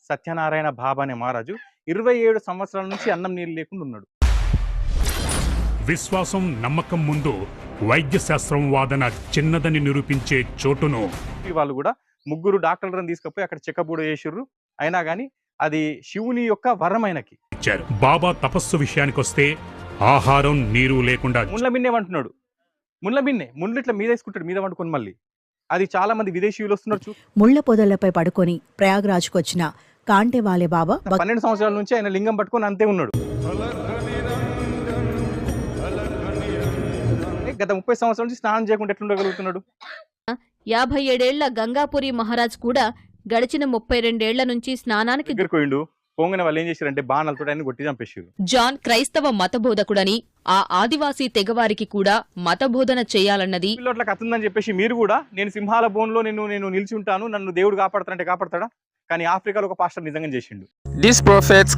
సత్యనారాయణ బాబా అనే మహారాజు 27 సంవత్సరాల నుంచి అన్నం నీళ్ళు లేకుండా ఉన్నాడు. విశ్వాసం నమ్మకం ముందు వైద్య శాస్త్రం వాదన చిన్నదని నిరూపించే చోటును వాళ్ళు కూడా ముగ్గురు డాక్టర్లను తీసుకుపోయి అక్కడ చెకప్ కూడా చేసిర్రు. అయినా కానీ అది శివుని యొక్క వరం ఆయనకి ఇచ్చారు. బాబా తపస్సు విషయానికొస్తే ఆహారం నీరు లేకుండా ముండ్ల మిన్నే అంటున్నాడు. ముండ్లు ఇట్లా మీద వేసుకుంటాడు, మీద వండుకొని. మళ్ళీ అది చాలా మంది విదేశీయులు వస్తున్నారు. ముళ్ల పొదలపై పడుకొని ప్రయాగ్రాజ్కు వచ్చిన కాంటేవాలే బాబా 12 సంవత్సరాల నుంచి ఆయన లింగం పట్టుకొని అంతే ఉన్నాడు. గత 30 సంవత్సరాల నుంచి స్నానం చేయకుండా ఎట్లుండగలుగుతున్నాడు? 57 గంగాపురి మహారాజ్ కూడా గడిచిన 32 నుంచి స్నానానికి దగ్గరకోయిండు. పోంగనే వాళ్ళు ఏం చేశారంటే బాణాలతో ఆయన కొట్టి చంపేసారు. జాన్ క్రైస్తవ మతబోధకుడని, ఆ ఆదివాసీ తెగవారికి కూడా మతబోధన చేయాలన్నది అట్లా కత్తుందని చెప్పేసి మీరు కూడా నేను సింహాల బోన్లో నేను నిలిచి ఉంటాను, నన్ను దేవుడు కాపాడతాడంటే కాపాడతాడా? కానీ ఆఫ్రికాలో ఒక పాస్టర్ నిజంగా చేసిండు. These prophets